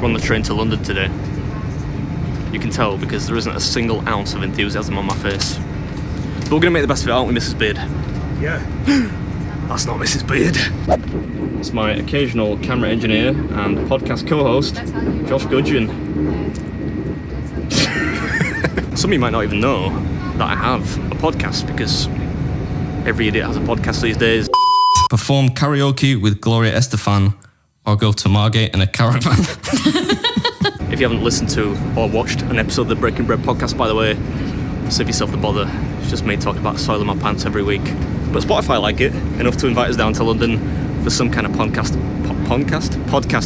on the train to London today. You can tell because there isn't a single ounce of enthusiasm on my face. But we're gonna make the best of it, aren't we, Mrs. Beard? Yeah. That's not Mrs. Beard. It's my occasional camera engineer and podcast co-host, Josh Gudgeon. Some of you might not even know that I have a podcast because every idiot has a podcast these days. Perform karaoke with Gloria Estefan or go to Margate in a caravan. If you haven't listened to or watched an episode of the Breaking Bread podcast, by the way, save yourself the bother. It's just me talking about soiling my pants every week. But Spotify like it enough to invite us down to London for some kind of podcast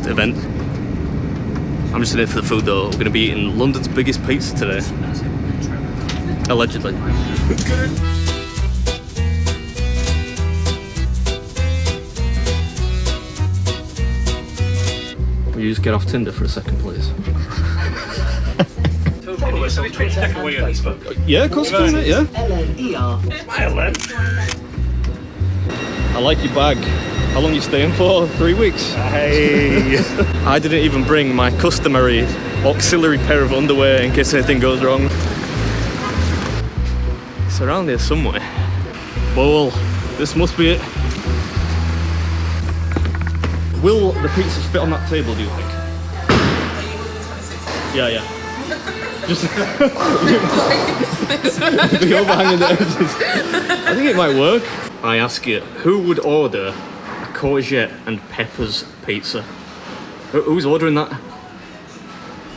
event. I'm just in it for the food though. We're going to be eating London's biggest pizza today. Allegedly. Will you just get off Tinder for a second, please? Yeah, of course I can, yeah. I like your bag. How long are you staying for? 3 weeks? Hey. I didn't even bring my customary auxiliary pair of underwear in case anything goes wrong. It's around here somewhere. Well, this must be it. Will the pizzas fit on that table, do you think? Yeah. Just the overhanging the edges. I think it might work. I ask you, who would order a courgette and peppers pizza? Who's ordering that?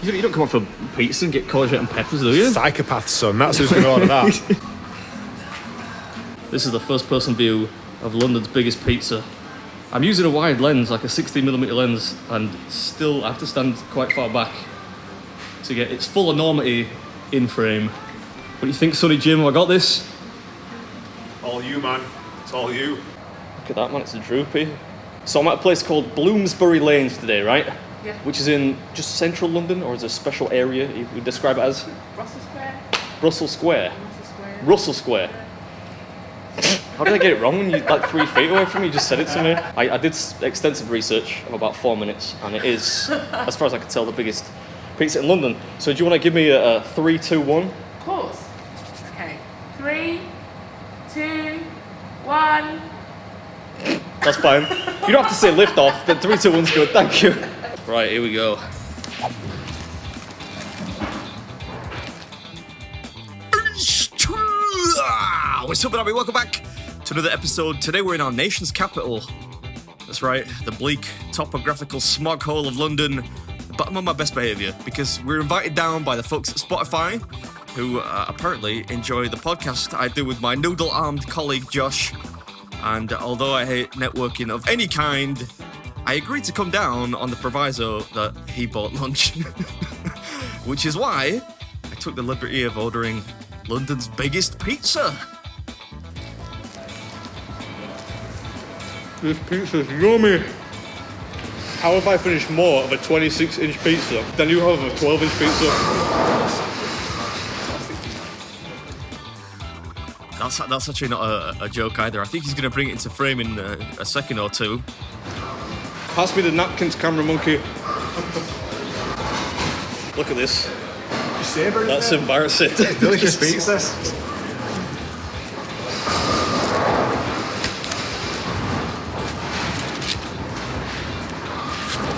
You don't come off for pizza and get courgette and peppers, do you? Psychopath, son. That's who's going to order that. This is the first person view of London's biggest pizza. I'm using a wide lens, like a 60mm lens, and still I have to stand quite far back to get its full enormity in frame. What do you think, Sonny Jim? Have I got this? All you, man. It's all you. Look at that, man. It's a droopy. So I'm at a place called Bloomsbury Lane today, right? Yeah. Which is in just central London, or is it a special area you would describe it as? Russell Square. Russell Square. Russell Square. Russell Square. How did I get it wrong when you're like 3 feet away from me? You just said it to me. I did extensive research of about 4 minutes, and it is, as far as I can tell, the biggest pizza in London. So do you want to give me a 3, 2, 1? Of course. Okay. 3, 2, 1. That's fine. You don't have to say lift off, then 3, 2, 1's good, thank you. Right, here we go. What's up, everybody? Welcome back to another episode. Today we're in our nation's capital. That's right, the bleak, topographical smog hole of London. But I'm on my best behaviour because we're invited down by the folks at Spotify who apparently enjoy the podcast I do with my noodle-armed colleague Josh. And although I hate networking of any kind, I agreed to come down on the proviso that he bought lunch. Which is why I took the liberty of ordering London's biggest pizza. This pizza's yummy. How have I finished more of a 26-inch pizza than you have of a 12-inch pizza? That's actually not a joke either. I think he's going to bring it into frame in a second or two. Pass me the napkins, camera monkey. Look at this. That's embarrassing. Delicious pizza.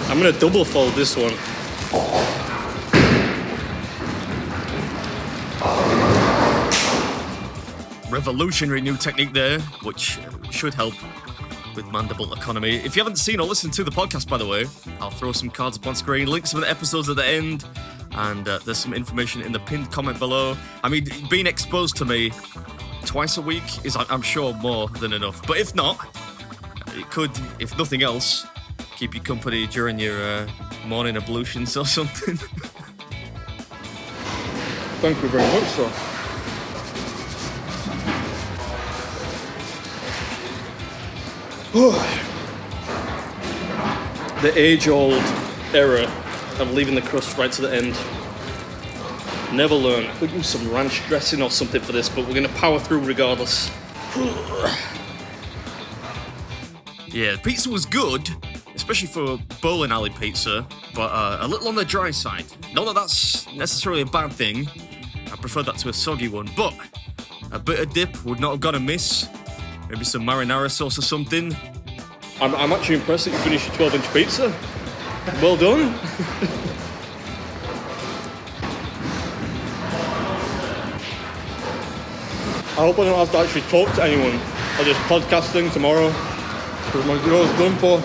I'm going to double fold this one. Revolutionary new technique there, which should help with mandible economy. If you haven't seen or listened to the podcast, by the way, I'll throw some cards up on screen, links to the episodes at the end, and there's some information in the pinned comment below. I mean, being exposed to me twice a week is, I'm sure, more than enough. But if not, it could, if nothing else, keep you company during your morning ablutions or something. Thank you very much, sir. The age-old error of leaving the crust right to the end. Never learn. I could use some ranch dressing or something for this, but we're going to power through regardless. Yeah, the pizza was good. especially for bowling alley pizza, but a little on the dry side. Not that that's necessarily a bad thing. I prefer that to a soggy one, but a bit of dip would not have gone amiss. Maybe some marinara sauce or something. I'm actually impressed that you finished your 12-inch pizza. Well done. I hope I don't have to actually talk to anyone. I'll just podcast thing tomorrow. Because my girl's done for.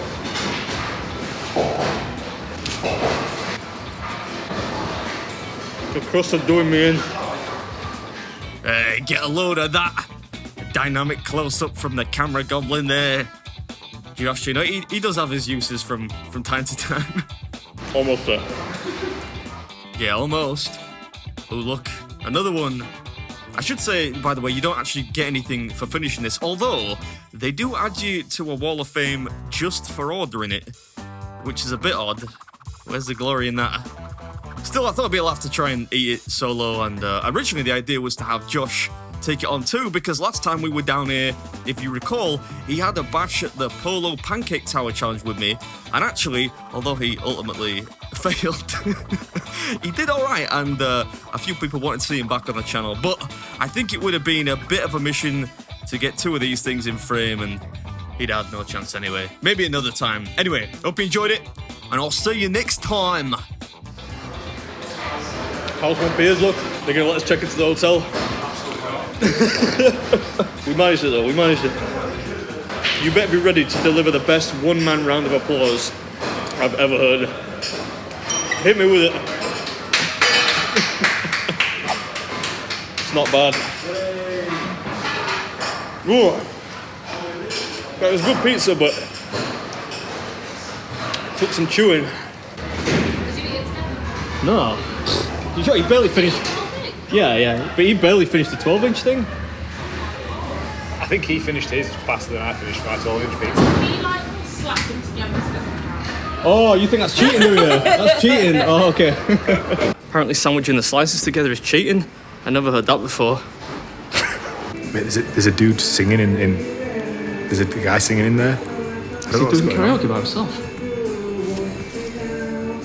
The crust are doing me in. Get a load of that. A dynamic close-up from the camera goblin there. Josh, you know, he does have his uses from time to time. Almost there. Yeah, almost. Oh, look, another one. I should say, by the way, you don't actually get anything for finishing this, although they do add you to a wall of fame just for ordering it, which is a bit odd. Where's the glory in that? Still, I thought I'd be allowed to try and eat it solo, and originally the idea was to have Josh take it on too, because last time we were down here, if you recall, he had a bash at the Polo Pancake Tower Challenge with me, and actually, although he ultimately failed, he did alright, and a few people wanted to see him back on the channel, but I think it would have been a bit of a mission to get 2 of these things in frame, and he'd had no chance anyway. Maybe another time. Anyway, hope you enjoyed it, and I'll see you next time. How's my beers look? They're gonna let us check into the hotel. We managed it though, we managed it. You better be ready to deliver the best one-man round of applause I've ever heard. Hit me with it. It's not bad. Ooh. That was good pizza, but took some chewing. No. You sure he barely finished? Yeah, but he barely finished the 12-inch thing. I think he finished his faster than I finished my 12-inch pizza. He like slapped them together so it doesn't count. Oh, you think that's cheating, do you? That's cheating. Oh, okay. Apparently sandwiching the slices together is cheating. I never heard that before. Wait, there's a dude singing in there's a guy singing in there. Is he doing karaoke by himself?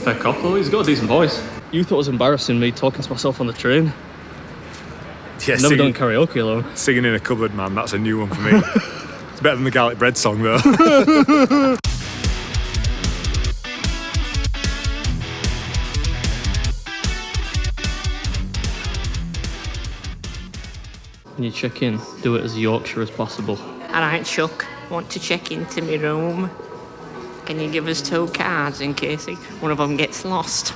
Fair cop though, he's got a decent voice. You thought it was embarrassing me talking to myself on the train. Yeah, Never done karaoke alone. Singing in a cupboard, man, that's a new one for me. It's better than the garlic bread song though. When you check in, do it as Yorkshire as possible. Alright, Chuck, want to check into my room? Can you give us 2 cards in case one of them gets lost?